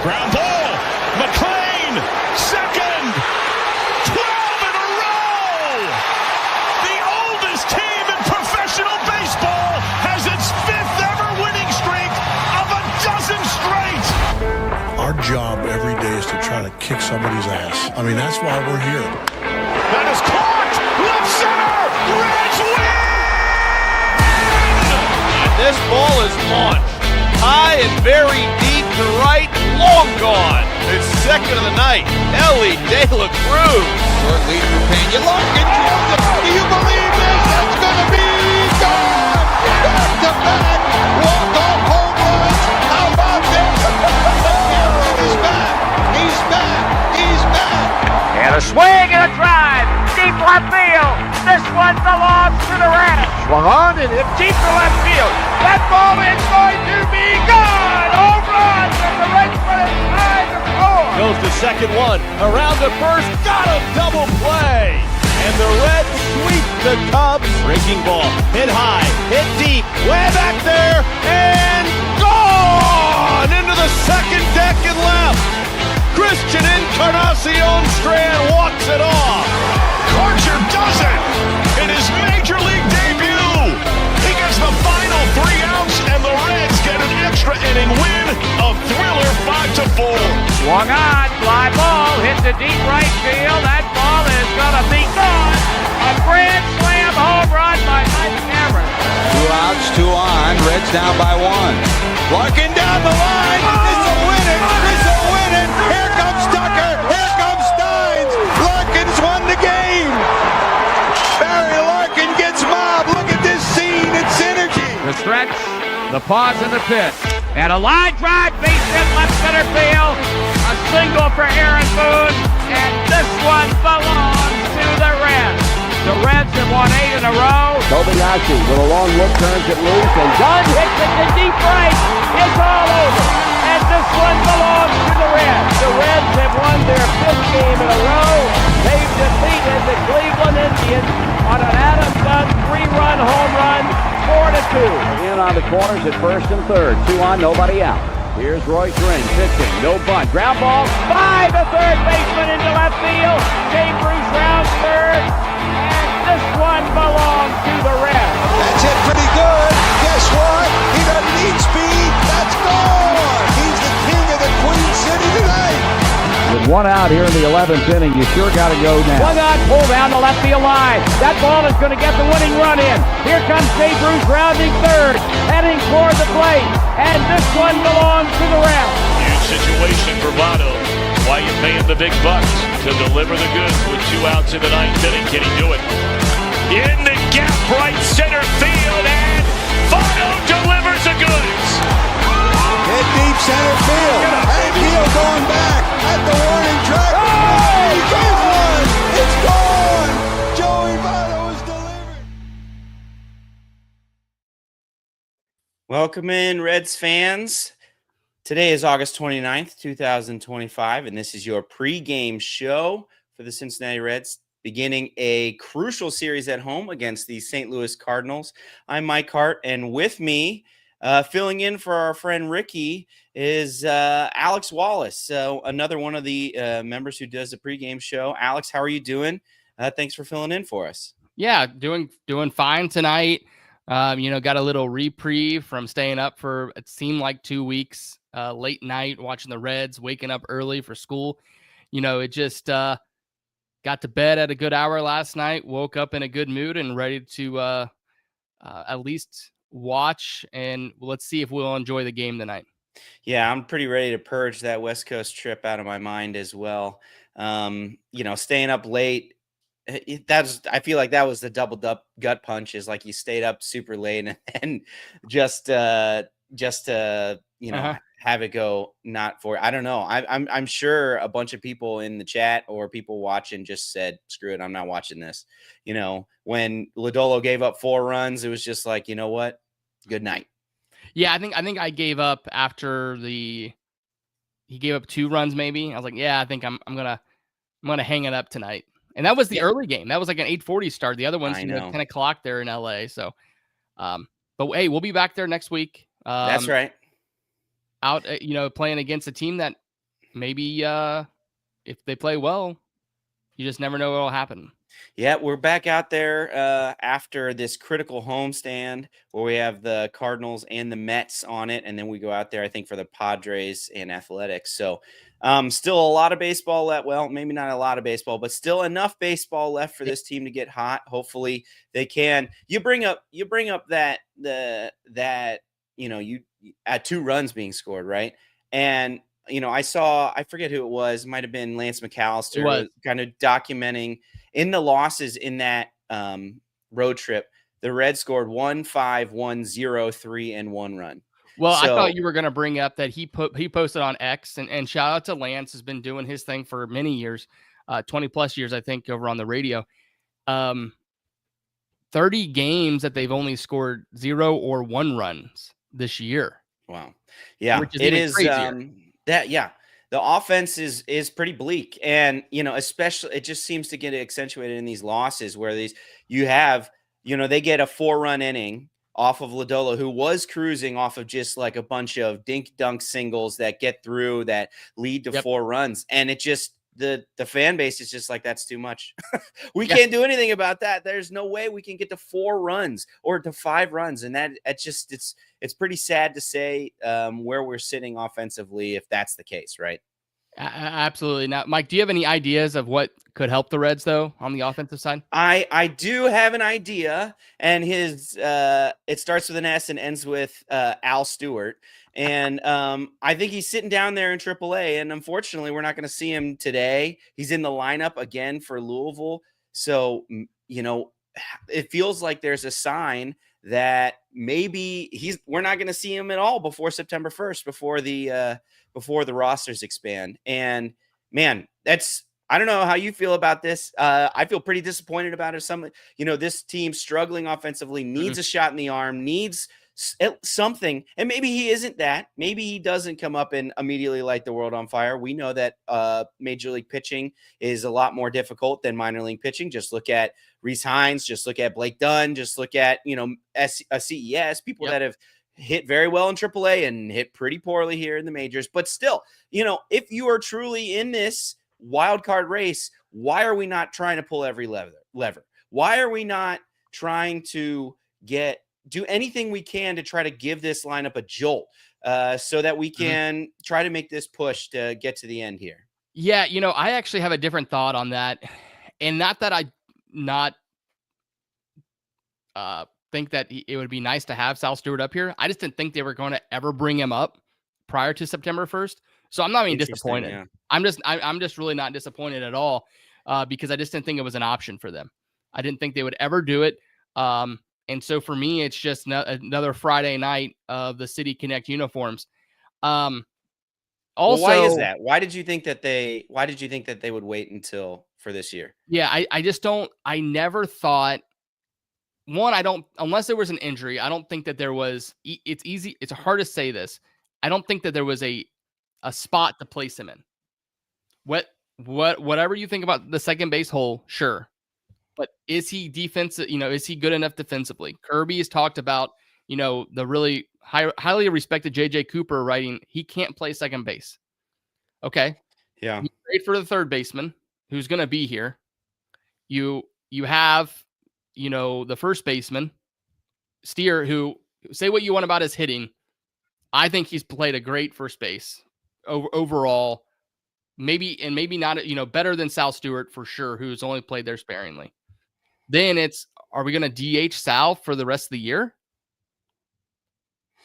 Ground ball. McLean, second. 12 in a row. The oldest team in professional baseball has its 5th ever winning streak of a dozen straight. Our job every day is to try to kick somebody's ass. I mean, that's why we're here. That is caught. Left center. Reds win. And this ball is launched high and very deep to right, long gone. It's second of the night. Ellie De La Cruz. Short lead for Pena. Larkin drills it. Do you believe this? That's going to be gone. Back to back. Walk-off home runs. How about this? He's back. He's back. He's back. And a swing and a drive. Deep left field. This one belongs to the Reds. Swung on and hit deep to left field. That ball is going to be gone. Home run. And the Reds put it tied to 4. Goes to second one. Around the first. Got him. Double play. And the Reds sweep the Cubs. Breaking ball. Hit high. Hit deep. Way back there. And gone. Into the second deck and left. Christian Encarnacion Strand walks it off. Karcher does it in his major league debut. He gets the final 3 outs, and the Reds get an extra inning win. A thriller 5-4. Swung on. Fly ball. Hit to deep right field. That ball is going to be gone. A grand slam home run by Mike Cameron. 2 outs, 2 on. Reds down by 1. Larkin down the line. This will win it. This will win it. Here comes Tucker. Here comes Steins. Larkin's won the game. Barry Larkin gets mobbed. Look at this scene. It's synergy. The stretch, the pause in the pitch, and a line drive, base hit left center field. A single for Aaron Boone, and this one belongs to the Reds. The Reds have won 8 in a row. Kobayashi with a long look turns it loose, and Dunn hits it to deep right. It's all over, and this one belongs to the Reds. The Reds have won their 5th game in a row. They've defeated the Cleveland Indians on an Adam Dunn 3-run home run, 4-2. In on the corners at first and third. 2 on, nobody out. Here's Roy Trin pitching, no bunt. Ground ball, by the third baseman into left field. Jay Bruce rounds third, and this one belongs to the Reds. That's hit pretty good. Guess what? He doesn't need speed. That's gone. He's the king of the Queen City tonight. With 1 out here in the 11th inning, you sure got to go now. One out, pull down the left field line. That ball is going to get the winning run in. Here comes Jay Bruce rounding third, heading toward the plate, and this one belongs to the Reds. Huge situation for Votto. Why you pay him the big bucks to deliver the goods with 2 outs in the 9th inning? Can he do it? In the gap right center field, and Votto delivers the goods. Hit deep center field. And Gil going back at the warning track. Oh, it's gone. Joey Votto is delivered. Welcome in, Reds fans. Today is August 29th, 2025, and this is your pregame show for the Cincinnati Reds, beginning a crucial series at home against the St. Louis Cardinals. I'm Mike Hart, and with me, filling in for our friend Ricky, is Alex Wallace, so another one of the members who does the pregame show. Alex, how are you doing? Thanks for filling in for us. Yeah, doing fine tonight. Got a little reprieve from staying up for, it seemed like 2 weeks, late night, watching the Reds, waking up early for school. It just got to bed at a good hour last night, woke up in a good mood and ready to at least watch, and let's see if we'll enjoy the game tonight. Yeah, I'm pretty ready to purge that West Coast trip out of my mind as well. Staying up late, I feel like that was the double gut punch, is like you stayed up super late and just to have it go not for, I don't know. I'm sure a bunch of people in the chat or people watching just said, screw it, I'm not watching this. When Lodolo gave up 4 runs, it was just like, you know what? Good night. Yeah, I think I gave up after he gave up 2 runs maybe. I was like, yeah, I think I'm gonna hang it up tonight. And that was the early game. That was like an 8:40 start. The other one's 10 o'clock there in LA. So, but hey, we'll be back there next week. That's right. Out, playing against a team that maybe if they play well, you just never know what will happen. Yeah, we're back out there after this critical homestand where we have the Cardinals and the Mets on it, and then we go out there, I think, for the Padres and Athletics. So, still a lot of baseball left. Well, maybe not a lot of baseball, but still enough baseball left for this team to get hot. Hopefully, they can. You bring up that you at 2 runs being scored, right? And I forget who it was. It might have been Lance McAllister, kind of documenting in the losses in that road trip. The Reds scored 1, 5, 1, 0, 3, and 1 run. Well, I thought you were going to bring up that he posted on X, and shout out to Lance, has been doing his thing for many years, 20 plus years, I think, over on the radio. 30 games that they've only scored 0 or 1 runs this year. Wow. Yeah, it is the offense is pretty bleak. And, especially it just seems to get accentuated in these losses where they get a 4-run inning off of Lodolo, who was cruising off of just like a bunch of dink dunk singles that get through that lead to 4 runs. And it just, the fan base is just like, that's too much. We can't do anything about that. There's no way we can get to 4 runs or to 5 runs. And it's pretty sad to say where we're sitting offensively if that's the case, right? Absolutely. Now, Mike, do you have any ideas of what could help the Reds though on the offensive side? I do have an idea, and it starts with an S and ends with Al Stewart. And I think he's sitting down there in AAA, and unfortunately, we're not going to see him today. He's in the lineup again for Louisville. So, it feels like there's a sign that maybe we're not going to see him at all before September 1st, before the rosters expand. And man, I don't know how you feel about this. I feel pretty disappointed about it. This team struggling offensively needs a shot in the arm, needs something. And maybe he isn't that. Maybe he doesn't come up and immediately light the world on fire. We know that major league pitching is a lot more difficult than minor league pitching. Just look at Rhys Hines. Just look at Blake Dunn. Just look at, CES, people that have hit very well in AAA and hit pretty poorly here in the majors. But still, if you are truly in this wild card race, why are we not trying to pull every lever? Why are we not trying to do anything we can to try to give this lineup a jolt so that we can try to make this push to get to the end here? Yeah, I actually have a different thought on that. And not that I think that it would be nice to have Sal Stewart up here. I just didn't think they were going to ever bring him up prior to September 1st. So I'm not even disappointed. Yeah. I'm just really not disappointed at all because I just didn't think it was an option for them. I didn't think they would ever do it. And so for me, it's just another Friday night of the City Connect uniforms. Also, why is that? Why did you think that they would wait until for this year? Yeah, I never thought. One, unless there was an injury, I don't think that there was. It's hard to say this. I don't think that there was a spot to place him in. Whatever you think about the second base hole, sure. But is he defensive? Is he good enough defensively? Kirby has talked about, the really highly respected JJ Cooper writing, he can't play second base. Okay. Yeah. You trade for the third baseman who's going to be here. You have, the first baseman, Steer, who, say what you want about his hitting. I think he's played a great first base overall. Maybe not, better than Sal Stewart for sure, who's only played there sparingly. Then are we going to DH Sal for the rest of the year?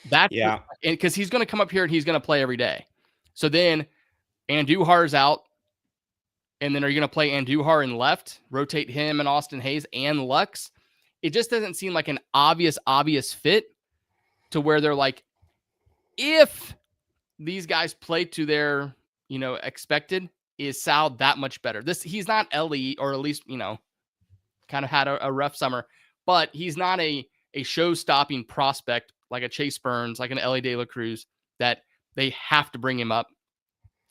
Because he's going to come up here and he's going to play every day. So then Andujar's out. And then are you going to play Andujar in left, rotate him and Austin Hayes and Lux? It just doesn't seem like an obvious fit to where they're like, if these guys play to their, expected, is Sal that much better? He's not Ellie, or at least, kind of had a rough summer, but he's not a show-stopping prospect like a Chase Burns, like an Ellie De La Cruz, that they have to bring him up,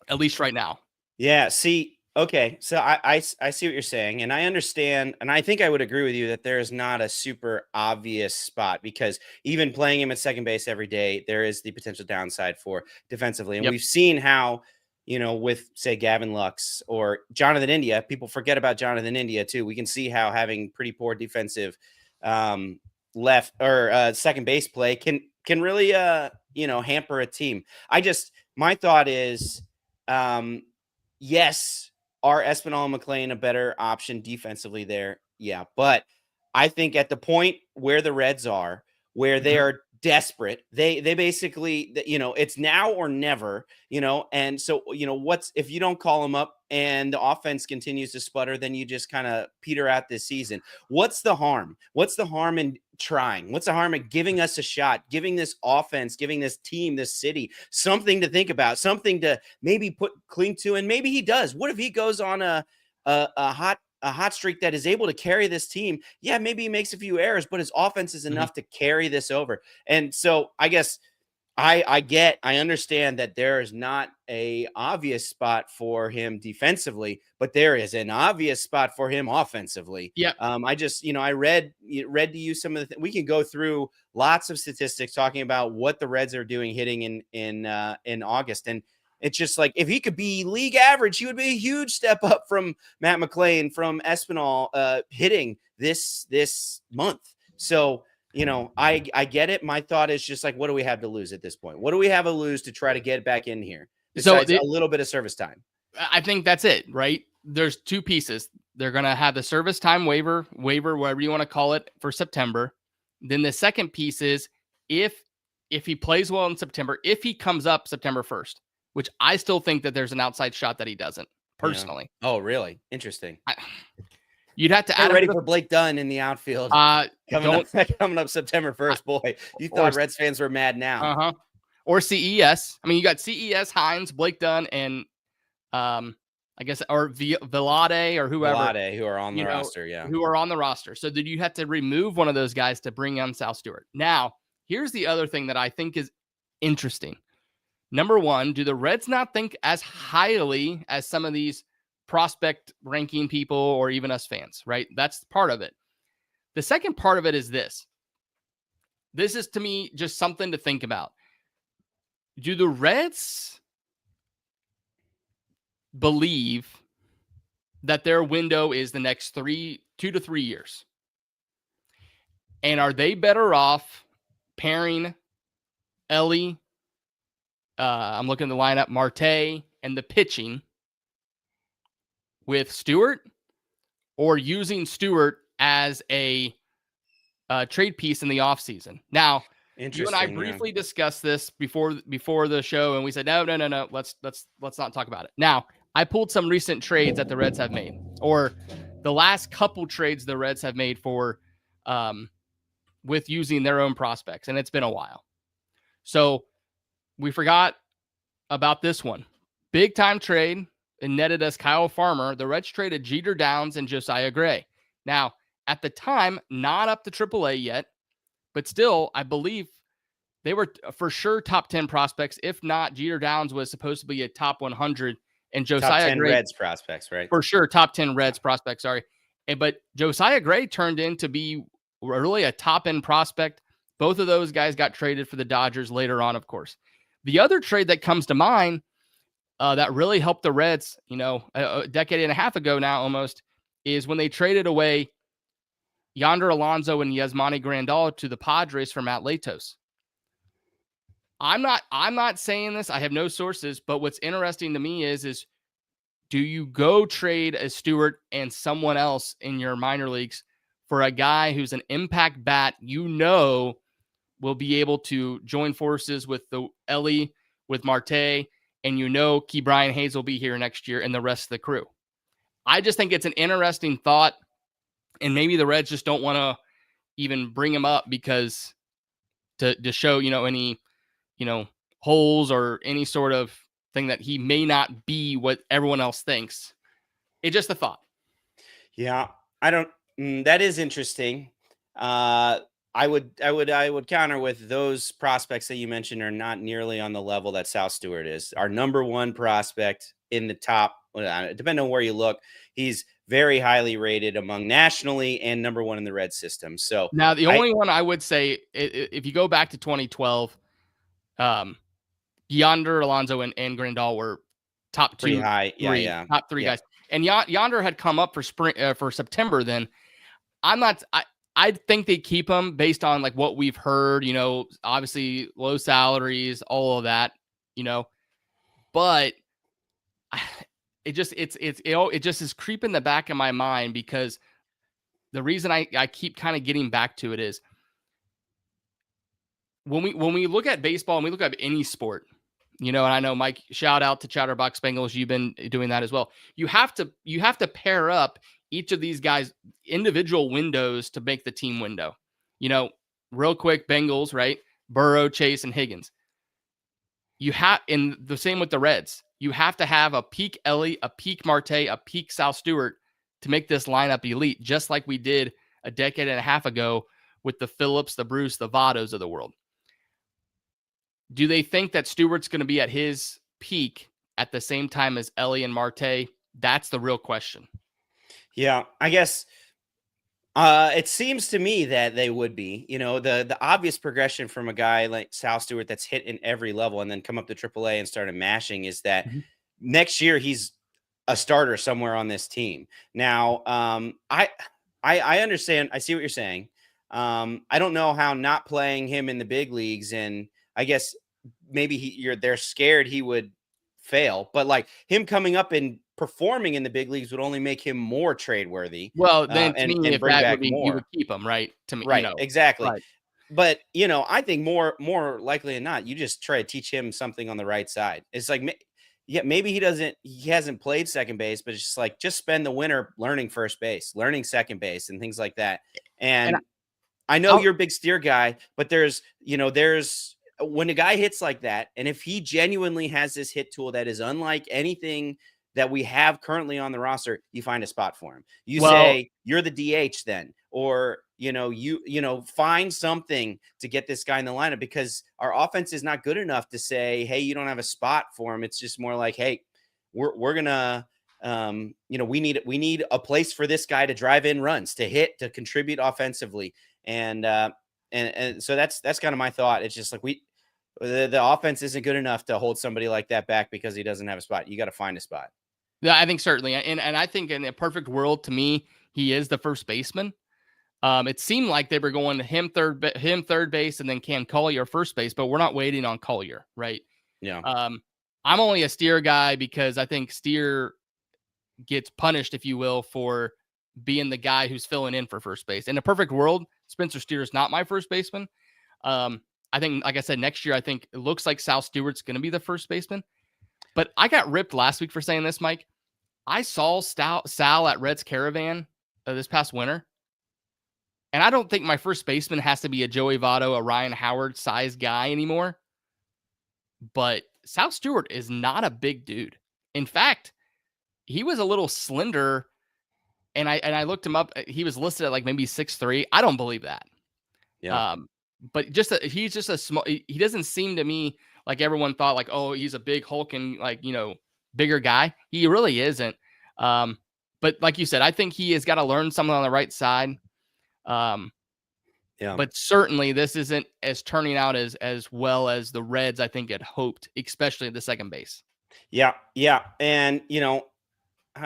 at least right now. Yeah, see, okay, so I see what you're saying, and I understand, and I think I would agree with you that there is not a super obvious spot, because even playing him at second base every day, there is the potential downside for defensively. And we've seen how with say Gavin Lux or Jonathan India. People forget about Jonathan India too. We can see how having pretty poor defensive left or second base play can really hamper a team. My thought is yes, are Espinal and McLean a better option defensively there? Yeah, but I think at the point where the Reds are, where they are desperate, they basically, it's now or never, and so, if you don't call them up and the offense continues to sputter, then you just kind of peter out this season. What's the harm? What's the harm in trying? What's the harm in giving us a shot, giving this offense, giving this team, this city, something to think about, something to maybe cling to? And maybe he does. What if he goes on a hot streak that is able to carry this team? Yeah, maybe he makes a few errors, but his offense is enough to carry this over. And so I guess I understand that there is not a obvious spot for him defensively, but there is an obvious spot for him offensively. Yeah. I read to you some of the we can go through lots of statistics talking about what the Reds are doing hitting in August. And it's just like, if he could be league average, he would be a huge step up from Matt McLean, from Espinal hitting this month. So, I get it. My thought is just like, what do we have to lose at this point? What do we have to lose to try to get back in here? Besides a little bit of service time. I think that's it, right? There's two pieces. They're going to have the service time waiver, whatever you want to call it, for September. Then the second piece is if he plays well in September, if he comes up September 1st, which I still think that there's an outside shot that he doesn't, personally. Yeah. Oh, really? Interesting. You'd have to add ready for Blake Dunn in the outfield. Coming up September 1st, boy. You thought Reds fans were mad now. Or CES. I mean, you got CES, Hines, Blake Dunn, and I guess, or Velade or whoever. Velade, who are on the roster, yeah. Who are on the roster. So did you have to remove one of those guys to bring on Sal Stewart? Now, here's the other thing that I think is interesting. Number one, do the Reds not think as highly as some of these prospect ranking people or even us fans, right? That's part of it. The second part of it is this. This is, to me, just something to think about. Do the Reds believe that their window is the next 2 to 3 years? And are they better off pairing Ellie, I'm looking at the lineup, Marte, and the pitching with Stewart, or using Stewart as a trade piece in the offseason? Now, you and I briefly discussed this before the show, and we said, no, let's not talk about it. Now, I pulled some recent trades that the Reds have made, or the last couple trades the Reds have made for with using their own prospects, and it's been a while. So we forgot about this one. Big time trade, and netted us Kyle Farmer. The Reds traded Jeter Downs and Josiah Gray. Now, at the time, not up to AAA yet, but still, I believe they were for sure top 10 prospects. If not, Jeter Downs was supposed to be a top 100, and Josiah top 10 Gray, Reds prospects, right? For sure, top 10 Reds prospects, sorry. But Josiah Gray turned in to be really a top-end prospect. Both of those guys got traded for the Dodgers later on, of course. The other trade that comes to mind that really helped the Reds, a decade and a half ago now almost, is when they traded away Yonder Alonso and Yasmani Grandal to the Padres for Matt Latos. I'm not saying this. I have no sources, but what's interesting to me is do you go trade a Stewart and someone else in your minor leagues for a guy who's an impact bat will be able to join forces with the Ellie, with Marte, and Key Brian Hayes will be here next year and the rest of the crew? I just think it's an interesting thought, and maybe the Reds just don't want to even bring him up because to show, any, holes or any sort of thing that he may not be what everyone else thinks. It's just a thought. Yeah, that is interesting. I would counter with those prospects that you mentioned are not nearly on the level that Sal Stewart is. Our number one prospect in the top, depending on where you look, he's very highly rated among nationally and number one in the Red system. So now the only one I would say, if you go back to 2012, Yonder Alonso and Grandal were top Pretty two, high. three, Yeah. top three guys. And Yonder had come up for spring for September. Then I think they keep him based on like what we've heard. Obviously low salaries, all of that. But it just is creeping the back of my mind, because the reason I keep kind of getting back to it is when we look at baseball and we look at any sport, and I know, Mike, shout out to Chatterbox Bengals. You've been doing that as well. You have to pair up each of these guys' individual windows to make the team window. Real quick, Bengals, right? Burrow, Chase, and Higgins. And the same with the Reds. You have to have a peak Ellie, a peak Marte, a peak Sal Stewart to make this lineup elite, just like we did a decade and a half ago with the Phillips, the Bruce, the Vottos of the world. Do they think that Stewart's going to be at his peak at the same time as Ellie and Marte? That's the real question. Yeah, I guess it seems to me that they would be. The obvious progression from a guy like Sal Stewart that's hit in every level and then come up to AAA and started mashing is that next year he's a starter somewhere on this team. Now, I understand. I see what you're saying. I don't know how not playing him in the big leagues, and I guess maybe they're scared he would fail, but like him coming up and performing in the big leagues would only make him more trade worthy. Well, then to me, if bring that back would be, more. you would keep him, right? To me, right, exactly. Right. But I think more likely than not, you just try to teach him something on the right side. It's like, yeah, maybe he hasn't played second base, but it's just like, just spend the winter learning first base, learning second base, and things like that. And I know you're a big steer guy, but there's when a guy hits like that, and if he genuinely has this hit tool that is unlike anything that we have currently on the roster, you find a spot for him. You say you're the DH then, or you find something to get this guy in the lineup, because our offense is not good enough to say, hey, you don't have a spot for him. It's just more like, hey, we're gonna we need a place for this guy to drive in runs, to hit, to contribute offensively. And so that's kind of my thought. It's just like the offense isn't good enough to hold somebody like that back because he doesn't have a spot. You got to find a spot. Yeah, I think certainly. And I think in a perfect world, to me, he is the first baseman. It seemed like they were going to him third base and then Cam Collier first base, but we're not waiting on Collier, right? Yeah. I'm only a Steer guy because I think Steer gets punished, if you will, for being the guy who's filling in for first base. In a perfect world, Spencer Steer is not my first baseman. I think, like I said, next year, I think it looks like Sal Stewart's going to be the first baseman. But I got ripped last week for saying this, Mike. I saw Sal at Reds Caravan this past winter. And I don't think my first baseman has to be a Joey Votto, a Ryan Howard size guy anymore. But Sal Stewart is not a big dude. In fact, he was a little slender. And I looked him up. He was listed at like maybe 6'3". I don't believe that. Yeah. But he's just a small. He doesn't seem to me like everyone thought. Like, oh, he's a big hulking, like bigger guy. He really isn't. But like you said, I think he has got to learn something on the right side. Yeah. But certainly this isn't as turning out as well as the Reds, I think, had hoped, especially at the second base. Yeah. Yeah. And,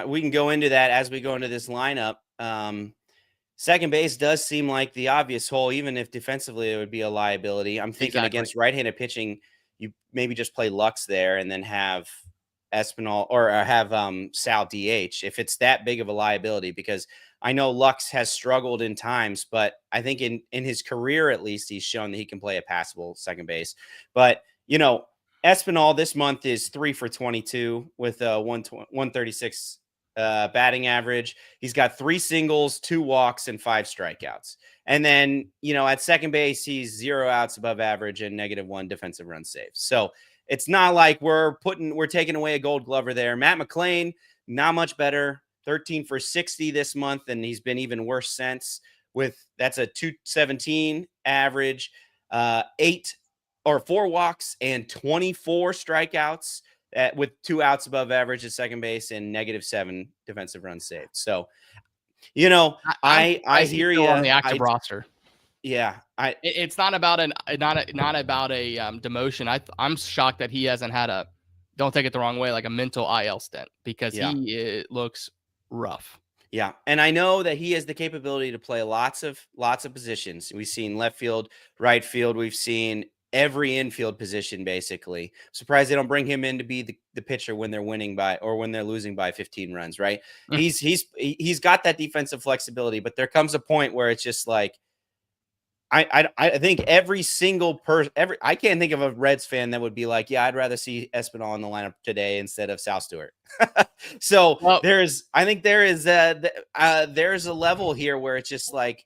we can go into that as we go into this lineup. Second base does seem like the obvious hole, even if defensively it would be a liability. I'm thinking against right-handed pitching, you maybe just play Lux there and then have Espinal or have Sal DH if it's that big of a liability, because I know Lux has struggled in times, but I think in his career, at least, he's shown that he can play a passable second base. But, Espinal this month is 3 for 22 with a 136 batting average. He's got 3 singles, 2 walks, and 5 strikeouts. And then, at second base, he's 0 outs above average and -1 defensive run saves. So it's not like we're taking away a Gold Glover there. Matt McClain, not much better. 13 for 60 this month, and he's been even worse since. That's a 217 average, 4 walks and 24 strikeouts with 2 outs above average at second base and -7 defensive runs saved. So, I hear you on the active roster. Yeah, it's not about a demotion. I'm shocked that he hasn't had don't take it the wrong way, like a mental IL stint because Yeah. he looks rough. Yeah, and I know that he has the capability to play lots of positions. We've seen left field, right field. We've seen every infield position basically. Surprised they don't bring him in to be the pitcher when they're winning by or when they're losing by 15 runs. Right? He's got that defensive flexibility, but there comes a point where it's just like I think every single person, I can't think of a Reds fan that would be like, yeah, I'd rather see Espinal in the lineup today instead of Sal Stewart. So there's a level here where it's just like,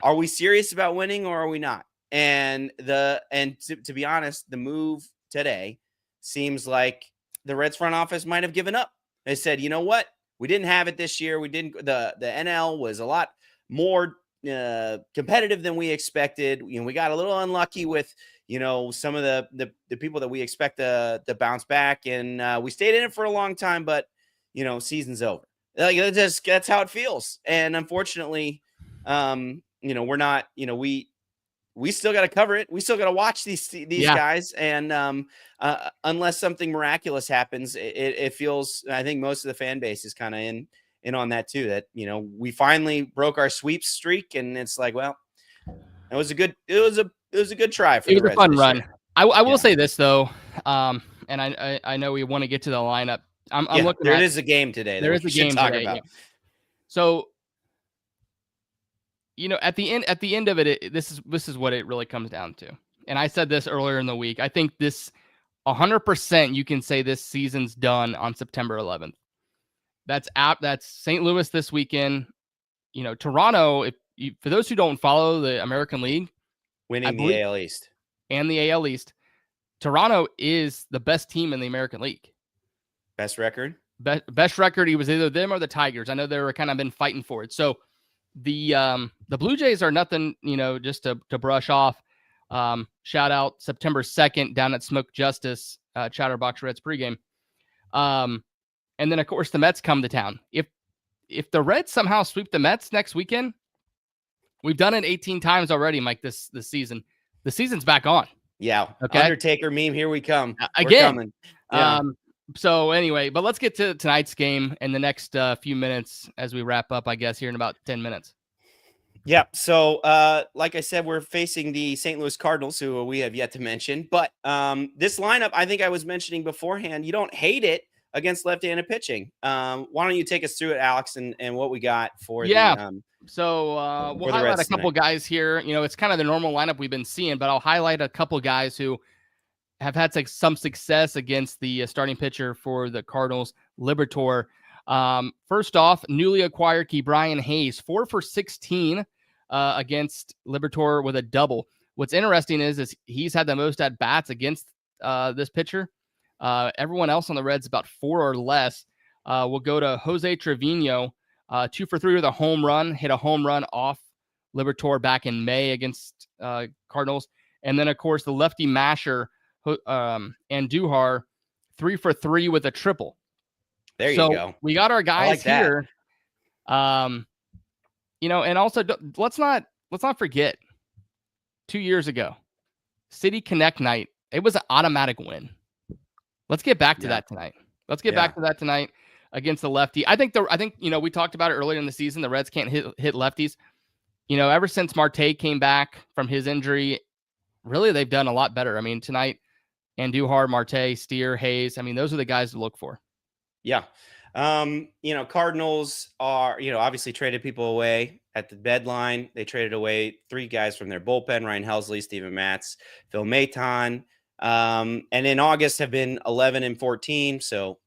are we serious about winning or are we not? And to be honest, the move today seems like the Reds front office might have given up. They said, you know what? We didn't have it this year. The NL was a lot more competitive than we expected. We got a little unlucky with some of the people that we expect to bounce back, and we stayed in it for a long time, but season's over. Like that's how it feels. And unfortunately, we're not. We still got to cover it. We still got to watch these guys, and unless something miraculous happens, it feels. I think most of the fan base is kind of in on that too, that we finally broke our sweep streak, and it's like, well, it was a good try for the Reds. It was a fun run. I will say this though, and I know we want to get to the lineup. I'm looking. There is a game today. There is a game today. Yeah. So at the end of it, this is what it really comes down to. And I said this earlier in the week. I think this 100% you can say this season's done on September 11th. That's St. Louis this weekend. Toronto, for those who don't follow the American League, winning the AL East and the AL East, Toronto is the best team in the American League. Best record? Best record. It was either them or the Tigers. I know they were kind of been fighting for it. So the Blue Jays are nothing, just to brush off. Shout out September 2nd down at Smoke Justice, Chatterbox Reds pregame. And then, of course, the Mets come to town. If the Reds somehow sweep the Mets next weekend, we've done it 18 times already, Mike, this season. The season's back on. Yeah. Okay. Undertaker meme, here we come. Again. Yeah. So anyway, but let's get to tonight's game in the next few minutes as we wrap up, I guess, here in about 10 minutes. Yeah. So, like I said, we're facing the St. Louis Cardinals, who we have yet to mention. But this lineup, I think I was mentioning beforehand, you don't hate it against left-handed pitching. Why don't you take us through it, Alex, and what we got for So we'll highlight a couple guys here. It's kind of the normal lineup we've been seeing, but I'll highlight a couple guys who have had some success against the starting pitcher for the Cardinals, Liberatore. First off, newly acquired Ke'Bryan Hayes, 4 for 16 against Liberatore with a double. What's interesting is he's had the most at bats against this pitcher. Everyone else on the Reds about 4 or less. We'll go to Jose Trevino, 2 for 3 with a home run, hit a home run off Liberatore back in May against Cardinals. And then, of course, the lefty masher, Andujar, 3 for 3 with a triple. There you go. We got our guys here. And also let's not forget 2 years ago, City Connect night. It was an automatic win. Let's get back to that tonight. Let's get back to that tonight against the lefty. I think we talked about it earlier in the season. The Reds can't hit lefties. Ever since Marte came back from his injury, really they've done a lot better. I mean, tonight, Andujar, Marte, Steer, Hayes. I mean, those are the guys to look for. Yeah. Cardinals are, obviously traded people away at the deadline. They traded away 3 guys from their bullpen: Ryan Helsley, Steven Matz, Phil Maton. And in August have been 11 and 14. So,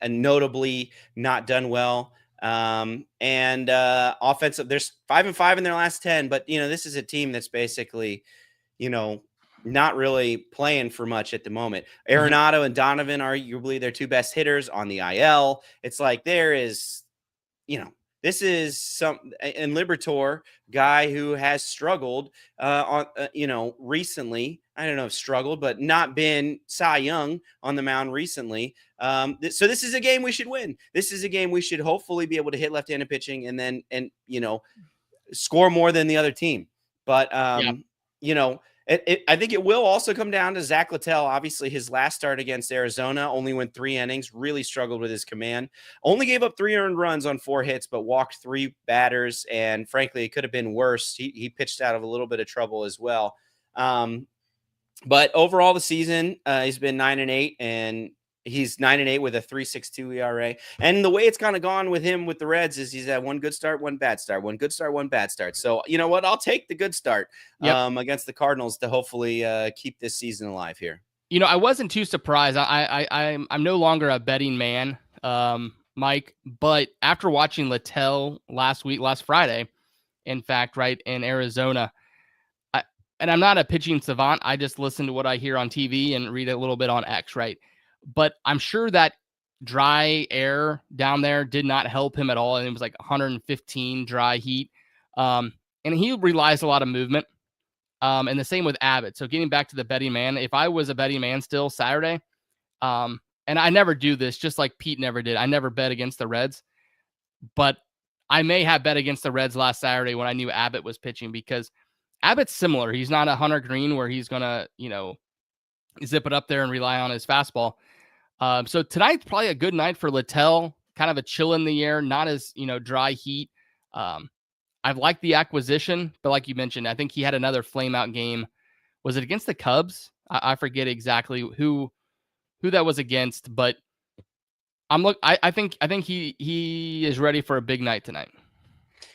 and notably not done well. Offensive, there's 5 and 5 in their last 10, but this is a team that's basically, not really playing for much at the moment. Arenado and Donovan are arguably their 2 best hitters on the IL. It's like there is, this is and Liberatore, guy who has struggled recently. I don't know if struggled, but not been Cy Young on the mound recently. So this is a game we should win. This is a game we should hopefully be able to hit left-handed pitching and score more than the other team. But I think it will also come down to Zack Littell. Obviously, his last start against Arizona only went 3 innings, really struggled with his command. Only gave up 3 earned runs on 4 hits, but walked 3 batters. And frankly, it could have been worse. He pitched out of a little bit of trouble as well. But overall, the season, he's been 9-8, and he's 9-8 with a 3.62 ERA. And the way it's kind of gone with him with the Reds is he's had 1 good start, 1 bad start, 1 good start, 1 bad start. So you know what? I'll take the good start against the Cardinals to hopefully keep this season alive here. You know, I wasn't too surprised. I'm no longer a betting man, Mike. But after watching Littell last Friday, in fact, right in Arizona. And I'm not a pitching savant. I just listen to what I hear on TV and read a little bit on X, right? But I'm sure that dry air down there did not help him at all. And it was like 115 dry heat. And he relies a lot of movement. And the same with Abbott. So getting back to the betting man, if I was a betting man still Saturday, and I never do this, just like Pete never did. I never bet against the Reds. But I may have bet against the Reds last Saturday when I knew Abbott was pitching, because Abbott's similar. He's not a Hunter Green where he's going to, zip it up there and rely on his fastball. So tonight's probably a good night for Littell, kind of a chill in the air, not as, dry heat. I've liked the acquisition, but like you mentioned, I think he had another flame out game. Was it against the Cubs? I forget exactly who that was against, but I think he is ready for a big night tonight.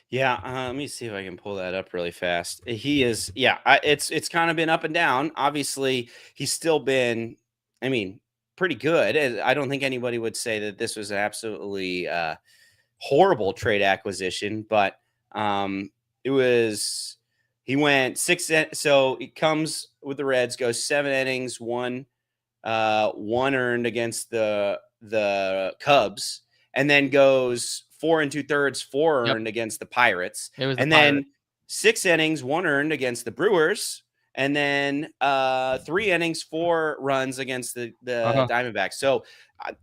Yeah, let me see if I can pull that up really fast. He is, it's kind of been up and down. Obviously, he's still been, pretty good. I don't think anybody would say that this was an absolutely horrible trade acquisition, but he went 6. So he comes with the Reds, goes 7 innings, 1 earned against the Cubs, and then goes 4 2/3, 4 earned against the Pirates. Then 6 innings, 1 earned against the Brewers, and then 3 innings, 4 runs against the Diamondbacks. So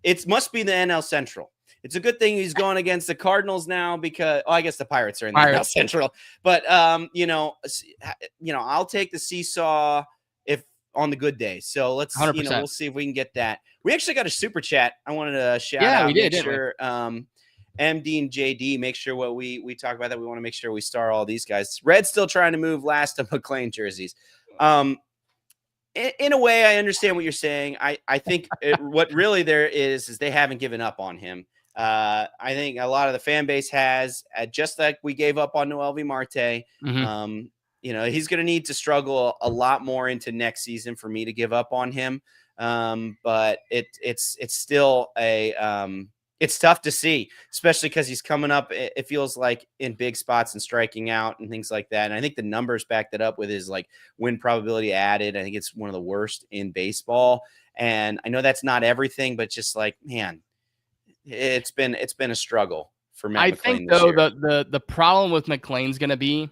it must be the NL Central. It's a good thing he's going against the Cardinals now, because I guess the Pirates are in the NL Central. But I'll take the seesaw if on the good days. So let's 100%. We'll see if we can get that. We actually got a super chat. I wanted to shout out. We did. Make sure MD and JD, make sure what we talk about that. We want to make sure we star all these guys. Red's still trying to move last of McClain jerseys. In a way, I understand what you're saying. I think what really there is they haven't given up on him. I think a lot of the fan base has, just like we gave up on Noelvi Marte. Mm-hmm. He's going to need to struggle a lot more into next season for me to give up on him. But it's still it's tough to see, especially because he's coming up, it feels like, in big spots and striking out and things like that. And I think the numbers back that up with his win probability added. I think it's one of the worst in baseball. And I know that's not everything, but just man, it's been a struggle for Matt McClain. I think though the problem with McClain's going to be,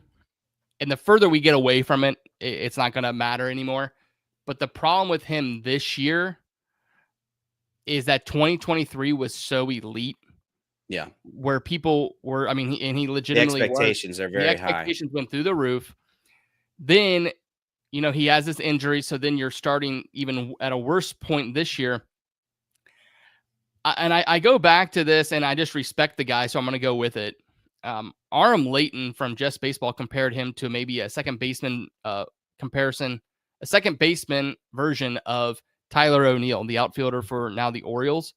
and the further we get away from it, it's not going to matter anymore. But the problem with him this year is that 2023 was so elite. Yeah. Where people were, he legitimately, the expectations are very high. The expectations went through the roof. Then, he has this injury. So then you're starting even at a worse point this year. I go back to this, and I just respect the guy, so I'm going to go with it. Aram Layton from Just Baseball compared him to maybe a second baseman version of Tyler O'Neill, the outfielder for now the Orioles.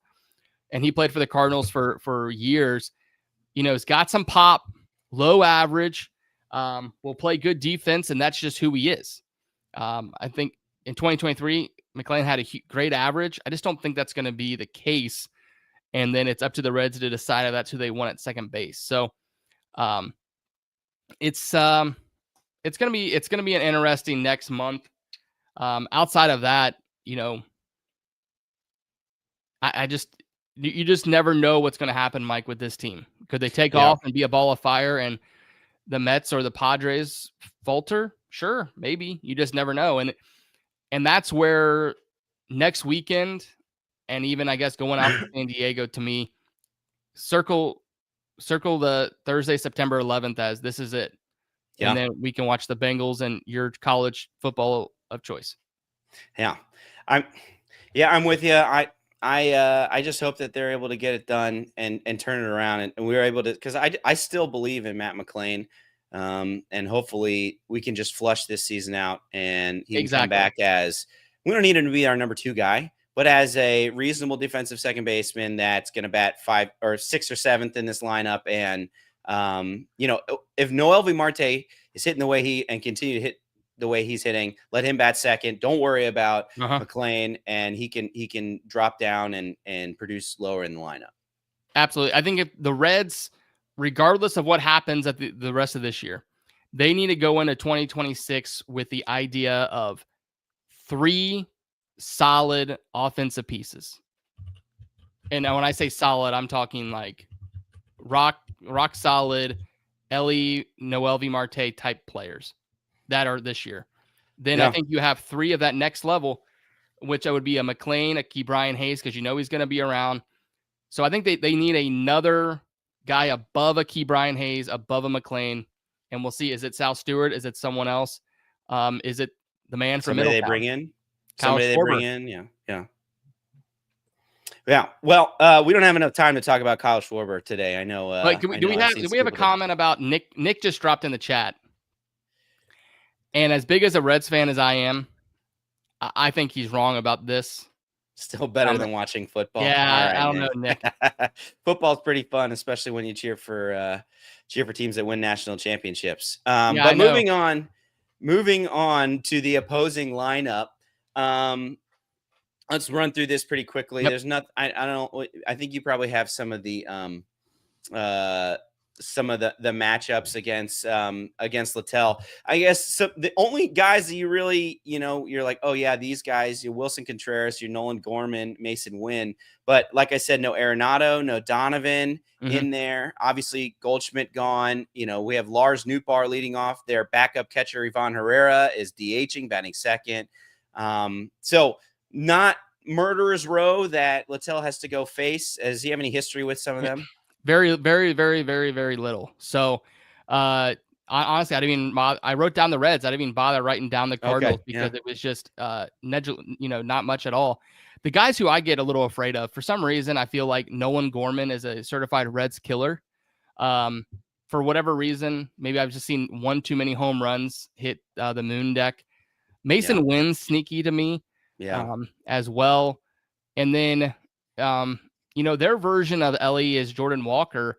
And he played for the Cardinals for years. He's got some pop, low average, will play good defense, and that's just who he is. I think in 2023, McClain had a great average. I just don't think that's going to be the case. And then it's up to the Reds to decide if that's who they want at second base. So it's going to be an interesting next month. Outside of that, you just never know what's going to happen, Mike, with this team. Could they take off and be a ball of fire and the Mets or the Padres falter? Sure, maybe. You just never know. And that's where next weekend, and even I guess going out to San Diego, to me, circle the Thursday, September 11th as this is it. and then we can watch the Bengals and your college football of choice. Yeah, I'm with you. I just hope that they're able to get it done and turn it around, and we were able to, because I still believe in Matt McClain, and hopefully we can just flush this season out and he can come back as, we don't need him to be our number 2 guy, but as a reasonable defensive second baseman that's going to bat 5 or 6 or 7th in this lineup. And if Noel V. Marte is hitting the way he and continue to hit the way he's hitting, let him bat second. Don't worry about McClain, and he can drop down and produce lower in the lineup. Absolutely. I think if the Reds, regardless of what happens at the rest of this year, they need to go into 2026 with the idea of 3 solid offensive pieces. And when I say solid, I'm talking like rock solid Ellie, Noel V. Marte type players that are this year. Then I think you have 3 of that next level, which would be a McClain, a Ke'Bryan Hayes, because he's going to be around. So I think they need another guy above a Ke'Bryan Hayes, above a McClain, and we'll see. Is it Sal Stewart? Is it someone else? Is it the man from Somebody Middletown? they bring in? Kyle Somebody they Schwarber. bring in? Yeah. Well, we don't have enough time to talk about Kyle Schwarber today. I know. But do we have a comment about Nick? Nick just dropped in the chat. And as big as a Reds fan as I am, I think he's wrong about this. Still better than watching football. Yeah, I don't know, Nick. Football's pretty fun, especially when you cheer for teams that win national championships. Yeah, but moving on to the opposing lineup. Let's run through this pretty quickly. Yep. There's not. I think you probably have some of the matchups against Littell. I guess so the only guys that you really, you're like, oh yeah, these guys, your Wilson Contreras, your Nolan Gorman, Mason Wynn. But like I said, no Arenado, no Donovan in there. Obviously Goldschmidt gone. We have Lars Nootbaar leading off. Their backup catcher Ivan Herrera is DHing, batting second. So not murderer's row that Littell has to go face. Does he have any history with some of them? Very, very, very, very, very little. So, honestly, I wrote down the Reds. I didn't even bother writing down the Cardinals because it was just, not much at all. The guys who I get a little afraid of, for some reason, I feel like Nolan Gorman is a certified Reds killer. For whatever reason, maybe I've just seen one too many home runs hit the moon deck. Mason Wynn's sneaky to me, as well. And then, their version of Ellie is Jordan Walker,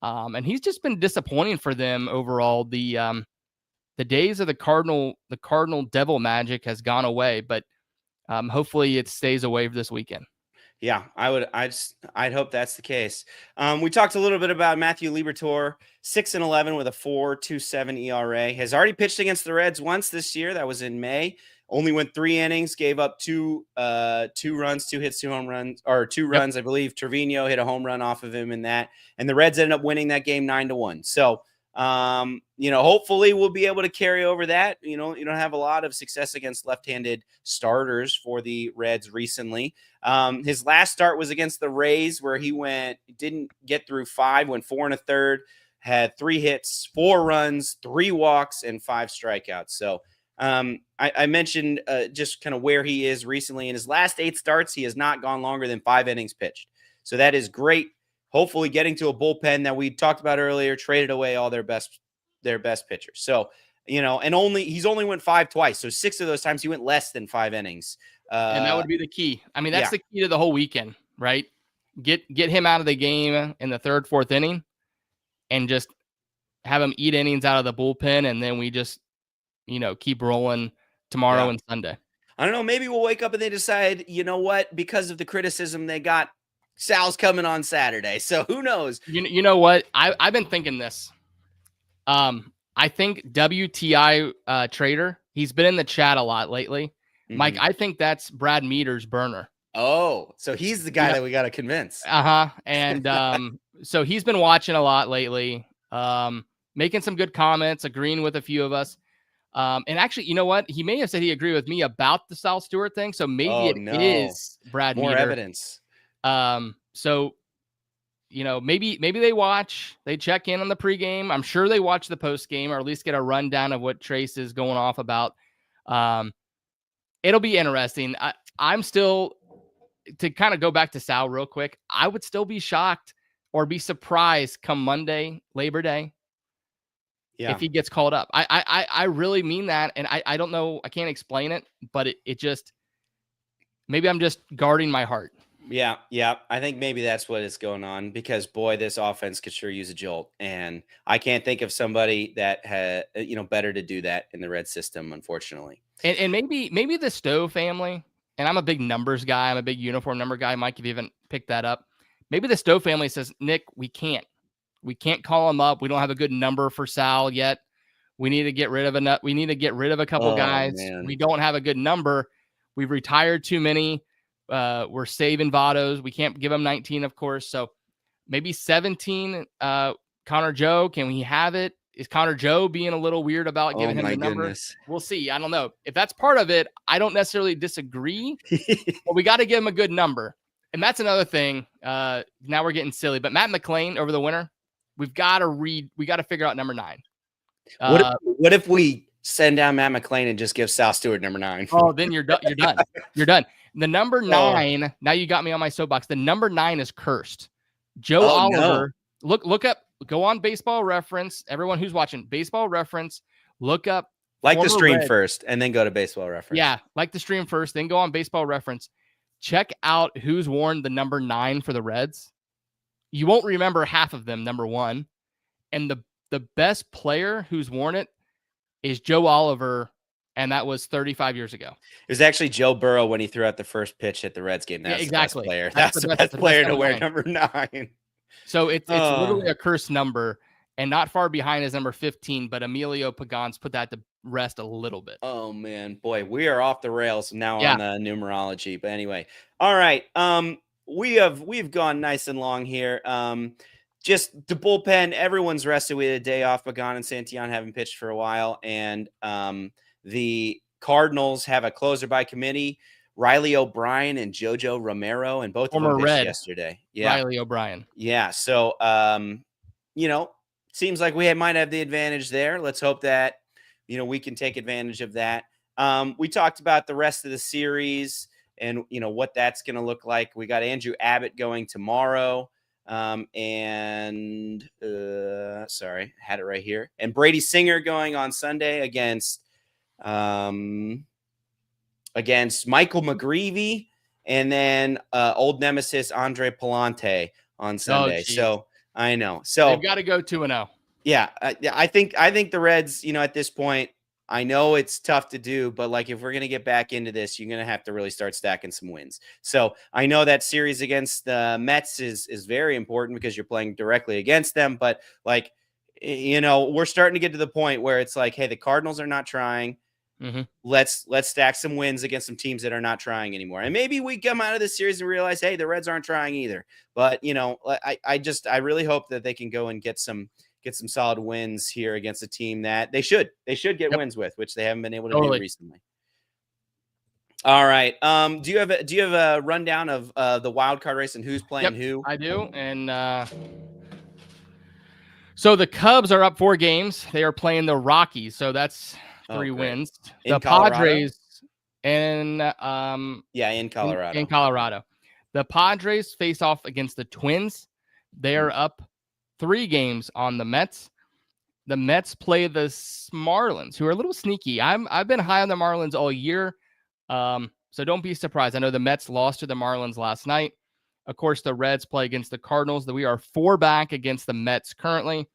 and he's just been disappointing for them overall. The days of the Cardinal devil magic has gone away, but hopefully it stays away for this weekend. Yeah, I'd hope that's the case. We talked a little bit about Matthew Liberatore, 6-11 with a 4.27 ERA. Has already pitched against the Reds once this year. That was in May. Only went 3 innings, gave up 2 runs, 2 hits, 2 home runs, or 2 runs. I believe Trevino hit a home run off of him in that. And the Reds ended up winning that game 9-1. So, hopefully we'll be able to carry over that. You don't have a lot of success against left-handed starters for the Reds recently. His last start was against the Rays, where he didn't get through 5, went 4 1/3, had 3 hits, 4 runs, 3 walks, and 5 strikeouts. So, I mentioned just kind of where he is recently. In his last 8 starts, he has not gone longer than 5 innings pitched. So that is great. Hopefully getting to a bullpen that we talked about earlier, traded away all their best pitchers. So, and he's only went 5 twice. So 6 of those times he went less than 5 innings. And that would be the key. I mean, that's the key to the whole weekend, right? Get him out of the game in the 3rd, 4th inning and just have him eat innings out of the bullpen. And then we just, keep rolling tomorrow and Sunday. I don't know. Maybe we'll wake up and they decide, you know what, because of the criticism they got, Sal's coming on Saturday. So who knows? You know what? I've been thinking this. I think WTI Trader, he's been in the chat a lot lately. Mm-hmm. Mike, I think that's Brad Meter's burner. Oh, so he's the guy that we got to convince. And so he's been watching a lot lately, making some good comments, agreeing with a few of us. And actually, you know what? He may have said he agreed with me about the Sal Stewart thing. So maybe it is Brad Meter. More evidence. So maybe they check in on the pregame. I'm sure they watch the postgame, or at least get a rundown of what Trace is going off about. It'll be interesting. I'm still, to kind of go back to Sal real quick, I would still be shocked or be surprised come Monday, Labor Day, if he gets called up. I really mean that. And I don't know, I can't explain it, but it just, maybe I'm just guarding my heart. Yeah. I think maybe that's what is going on, because boy, this offense could sure use a jolt, and I can't think of somebody that had better to do that in the Red system, unfortunately. And maybe the Stowe family, and I'm a big numbers guy, I'm a big uniform number guy. Mike, if you haven't picked that up, maybe the Stowe family says, Nick, we can't call him up. We don't have a good number for Sal yet. We need to get rid of a couple guys. Man. We don't have a good number. We've retired too many. We're saving Vados. We can't give him 19, of course. So maybe 17. Connor Joe, can we have it? Is Connor Joe being a little weird about giving him the number? Goodness. We'll see. I don't know. If that's part of it, I don't necessarily disagree, but we got to give him a good number. And that's another thing. Now we're getting silly, but Matt McClain over the winter, we got to figure out number 9. What if we send down Matt McClain and just give Sal Stewart number 9? Oh, then you're done. You're done. You're done. The number 9. Now you got me on my soapbox. The number 9 is cursed. Joe Oliver. No. Look up. Go on Baseball Reference. Everyone who's watching Baseball Reference, look up. Like the stream first, and then go to Baseball Reference. Yeah, like the stream first, then go on Baseball Reference. Check out who's worn the number 9 for the Reds. You won't remember half of them, number 1. And the best player who's worn it is Joe Oliver, and that was 35 years ago. It was actually Joe Burrow when he threw out the first pitch at the Reds game. That's exactly. The best player. That's the best player to wear number 9. So it's literally a cursed number, and not far behind is number 15, but Emilio Pagan's put that to rest a little bit. Oh man, boy, we are off the rails now on the numerology. But anyway, all right. We've gone nice and long here. Just the bullpen, everyone's rested. We had a day off. Pagan and Santillan haven't pitched for a while, and the Cardinals have a closer by committee. Riley O'Brien and JoJo Romero, and both of them pitched yesterday. Yeah, Riley O'Brien. Yeah, so seems like we might have the advantage there. Let's hope that we can take advantage of that. We talked about the rest of the series and what that's going to look like. We got Andrew Abbott going tomorrow, and sorry, had it right here. And Brady Singer going on Sunday against Michael McGreevy, and then old nemesis Andre Palante on Sunday. So I know. So they've got to go 2-0. Yeah, I think the Reds, at this point, I know it's tough to do, but like if we're gonna get back into this, you're gonna have to really start stacking some wins. So I know that series against the Mets is very important because you're playing directly against them. But like, we're starting to get to the point where it's like, hey, the Cardinals are not trying. Mm-hmm. Let's stack some wins against some teams that are not trying anymore. And maybe we come out of this series and realize, hey, the Reds aren't trying either. But, I really hope that they can go and get some solid wins here against a team that they should get wins with, which they haven't been able to do recently. All right. Do you have a rundown of the wild card race and who's playing who? I do. And so the Cubs are up 4 games. They are playing the Rockies. So that's 3 wins. In the Colorado? Padres in Colorado. In Colorado. The Padres face off against the Twins. They are up 3 games on the Mets. The Mets play the Marlins, who are a little sneaky. I've been high on the Marlins all year. So don't be surprised. I know the Mets lost to the Marlins last night. Of course, the Reds play against the Cardinals. We are 4 back against the Mets currently.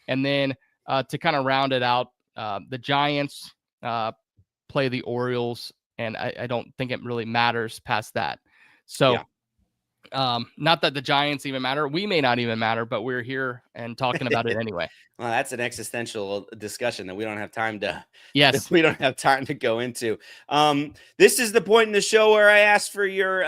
And then to kind of round it out, the Giants play the Orioles, and I don't think it really matters past that. So not that the Giants even matter. We may not even matter, but we're here and talking about it anyway. Well, that's an existential discussion that we don't have time to. Yes, we don't have time to go into. This is the point in the show where I ask for your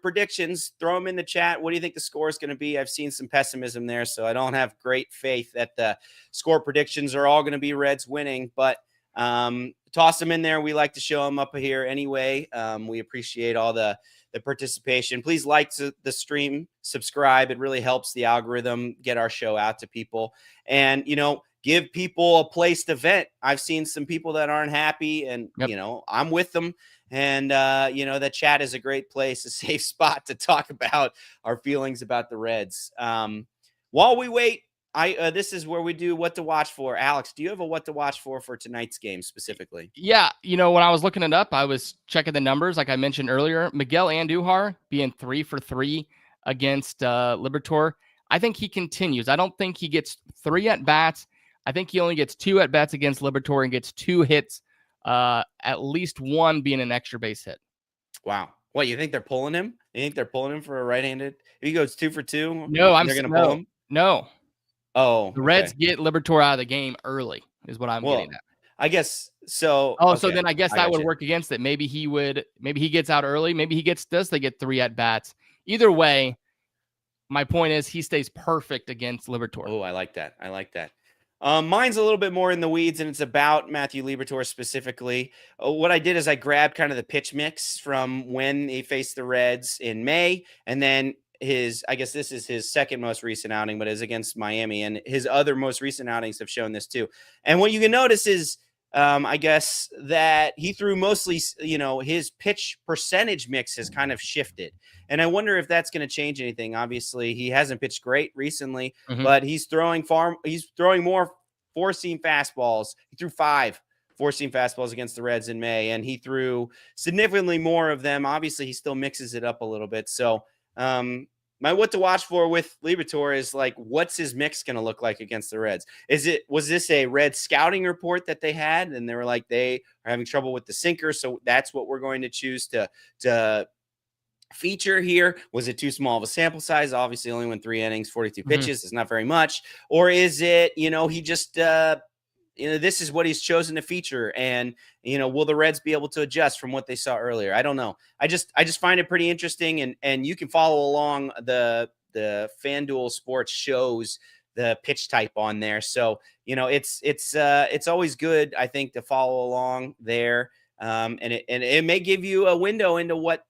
predictions. Throw them in the chat. What do you think the score is going to be? I've seen some pessimism there, so I don't have great faith that the score predictions are all going to be Reds winning. But Toss them in there. We like to show them up here anyway. We appreciate all the participation. Please like the stream, subscribe. It really helps the algorithm get our show out to people. And, give people a place to vent. I've seen some people that aren't happy, and, I'm with them. And, the chat is a great place, a safe spot to talk about our feelings about the Reds. While we wait, this is where we do what to watch for. Alex, do you have a what to watch for tonight's game specifically? Yeah. When I was looking it up, I was checking the numbers. Like I mentioned earlier, Miguel Andujar being 3 for 3 against Liberatore. I think he continues. I don't think he gets 3 at-bats. I think he only gets 2 at-bats against Liberatore and gets 2 hits, at least 1 being an extra base hit. Wow. What, you think they're pulling him? You think they're pulling him for a right-handed? If he goes 2 for 2, no, they're going to pull him? No. Oh, the Reds get Liberatore out of the game early is what I'm getting at. I guess so. So then I guess that would work against it. Maybe he gets out early. Maybe they get 3 at-bats. Either way, my point is he stays perfect against Liberatore. Oh, I like that. Mine's a little bit more in the weeds, and it's about Matthew Liberatore specifically. What I did is I grabbed kind of the pitch mix from when he faced the Reds in May, and then I guess this is his second most recent outing, but is against Miami, and his other most recent outings have shown this too. And what you can notice is, I guess that he threw mostly, his pitch percentage mix has kind of shifted. And I wonder if that's going to change anything. Obviously, he hasn't pitched great recently, but he's throwing more four-seam fastballs. He threw 5 four-seam fastballs against the Reds in May, and he threw significantly more of them. Obviously, he still mixes it up a little bit. So, my what to watch for with Liberatore is like, what's his mix going to look like against the Reds? Was this a Red scouting report that they had, and they were like, they are having trouble with the sinker, so that's what we're going to choose to feature here? Was it too small of a sample size? Obviously, only went 3 innings, 42 pitches. It's not very much. Or is it, he just this is what he's chosen to feature, and will the Reds be able to adjust from what they saw earlier? I don't know. I just find it pretty interesting, and you can follow along the FanDuel Sports shows the pitch type on there. So it's always good, I think, to follow along there, and it may give you a window into what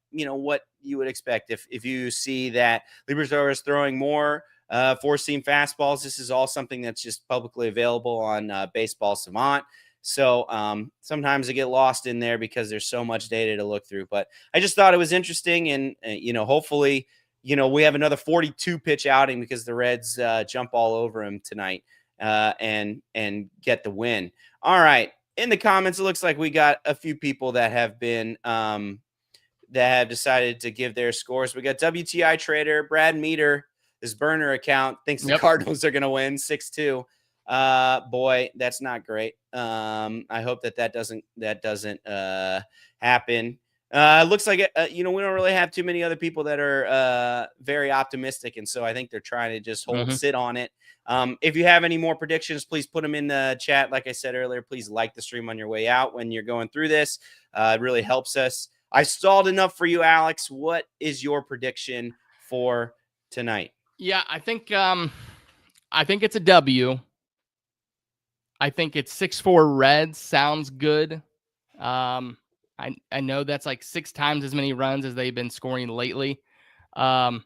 you would expect if you see that Liberatore is throwing more four-seam fastballs. This is all something that's just publicly available on Baseball Savant. So sometimes I get lost in there because there's so much data to look through. But I just thought it was interesting, and hopefully, we have another 42 pitch outing because the Reds jump all over him tonight and get the win. All right. In the comments, it looks like we got a few people that have been that have decided to give their scores. We got WTI Trader, Brad Meter. His burner account thinks the Cardinals are going to win 6-2. Boy, that's not great. I hope that doesn't happen. It looks like we don't really have too many other people that are very optimistic, and so I think they're trying to just sit on it. If you have any more predictions, please put them in the chat. Like I said earlier, please like the stream on your way out when you're going through this. It really helps us. I stalled enough for you, Alex. What is your prediction for tonight? Yeah, I think it's a W. I think it's 6-4 Reds. Sounds good. I know that's like 6 times as many runs as they've been scoring lately. But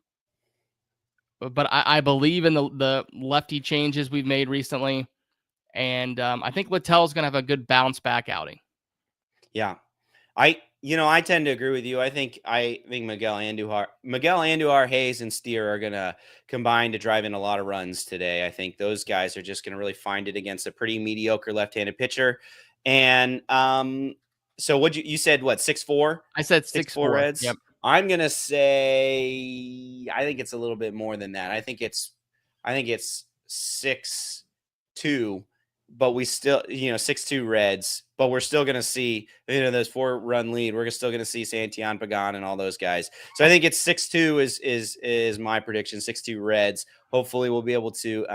I believe in the lefty changes we've made recently. And I think Littell's going to have a good bounce back outing. Yeah. I tend to agree with you. I think Miguel Andujar, Hayes, and Steer are going to combine to drive in a lot of runs today. I think those guys are just going to really find it against a pretty mediocre left-handed pitcher. And so what you said, what, 6-4? I said 6-4 Reds. Yep. I'm going to say I think it's a little bit more than that. I think it's 6-2. But we still, 6-2 Reds, but we're still going to see, those 4-run lead. We're still going to see Santillan, Pagan, and all those guys. So I think it's 6-2 is my prediction. 6-2 Reds. Hopefully we'll be able to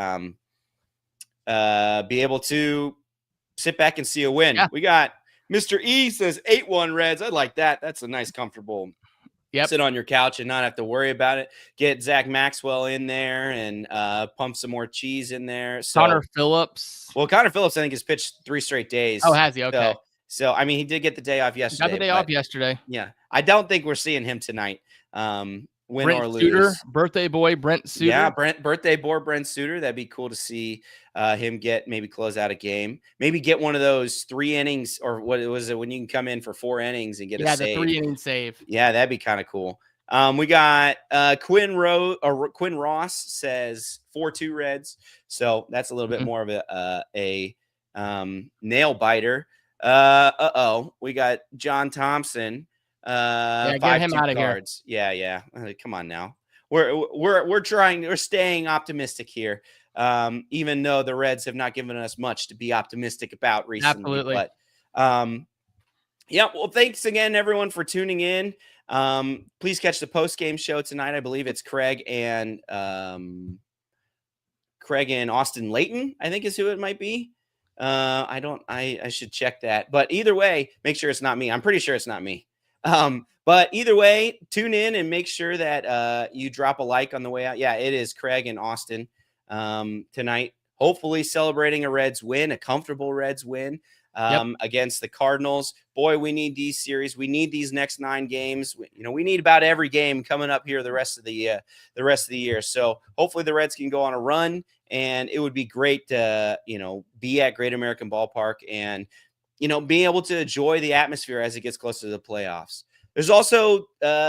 sit back and see a win. Yeah. We got Mr. E says 8-1 Reds. I like that. That's a nice, comfortable Yep. Sit on your couch and not have to worry about it. Get Zach Maxwell in there and pump some more cheese in there. So Connor Phillips. Well, Connor Phillips, I think, has pitched 3 straight days. Oh, has he? Okay. So I mean, he did get the day off yesterday. Got the day off yesterday. Yeah. I don't think we're seeing him tonight. Win Brent or lose. Suter, birthday boy Brent Suter. Yeah, birthday boy Brent Suter. That'd be cool to see him maybe close out a game. Maybe get one of those 3 innings, or what was it when you can come in for 4 innings and get a save. Yeah, the 3-inning save. Yeah, that'd be kind of cool. We got Quinn Ross says 4-2 Reds. So that's a little bit more of a nail biter. We got John Thompson. Get him out of here. Yeah. Come on now. We're staying optimistic here. Even though the Reds have not given us much to be optimistic about recently. Absolutely. But yeah, well, thanks again, everyone, for tuning in. Please catch the post-game show tonight. I believe it's Craig and Austin Layton, I think is who it might be. I should check that. But either way, make sure it's not me. I'm pretty sure it's not me. But either way, tune in and make sure that you drop a like on the way out. Yeah, it is Craig and Austin tonight. Hopefully celebrating a Reds win, a comfortable Reds win against the Cardinals. Boy, we need these series. We need these next 9 games. We need about every game coming up here the rest of the year. So hopefully the Reds can go on a run, and it would be great to, be at Great American Ballpark and, being able to enjoy the atmosphere as it gets closer to the playoffs. There's also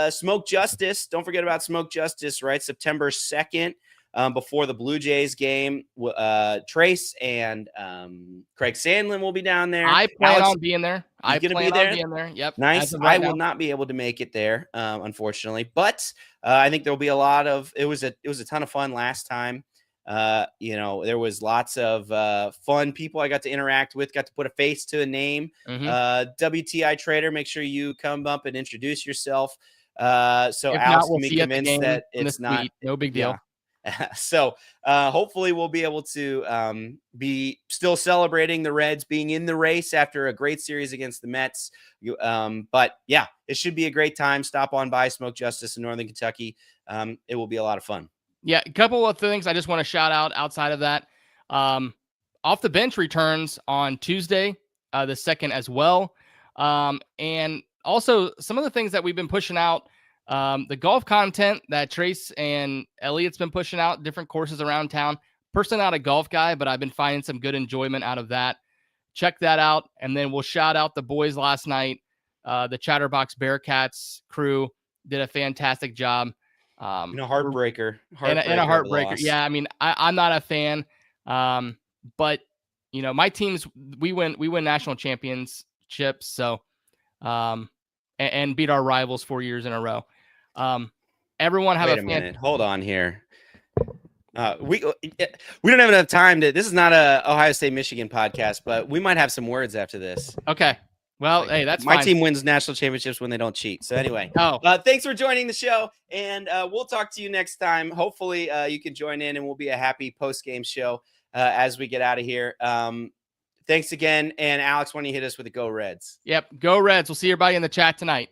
Smoke Justice. Don't forget about Smoke Justice, right? September 2nd. Before the Blue Jays game, Trace and Craig Sandlin will be down there. I plan on being there. On being there. Yep. Nice. I will not be able to make it there, unfortunately. But I think there'll be a lot of. It was a ton of fun last time. There was lots of fun people I got to interact with. Got to put a face to a name. WTI Trader. Make sure you come up and introduce yourself. So Alex can be convinced that it's not no big deal. Yeah. So hopefully we'll be able to be still celebrating the Reds being in the race after a great series against the Mets. But yeah, it should be a great time. Stop on by Smoke Justice in Northern Kentucky. It will be a lot of fun. Yeah, a couple of things I just want to shout out outside of that. Off the Bench returns on Tuesday, the 2nd as well. And also some of the things that we've been pushing out, the golf content that Trace and Elliot's been pushing out, different courses around town. Personally, not a golf guy, but I've been finding some good enjoyment out of that. Check that out. And then we'll shout out the boys last night. The Chatterbox Bearcats crew did a fantastic job. Heartbreaker. And a heartbreaker. Yeah, I mean, I'm not a fan. But my teams, we win national championships. So, and beat our rivals 4 years in a row. Everyone have Wait a minute. Hold on here. We don't have enough time this is not a Ohio State Michigan podcast, but we might have some words after this. Okay. Well, hey, that's my fine. team wins national championships when they don't cheat. So anyway, thanks for joining the show, and we'll talk to you next time. Hopefully you can join in and we'll be a happy post-game show as we get out of here. Thanks again. And Alex, why don't you hit us with the Go Reds? Yep. Go Reds. We'll see everybody in the chat tonight.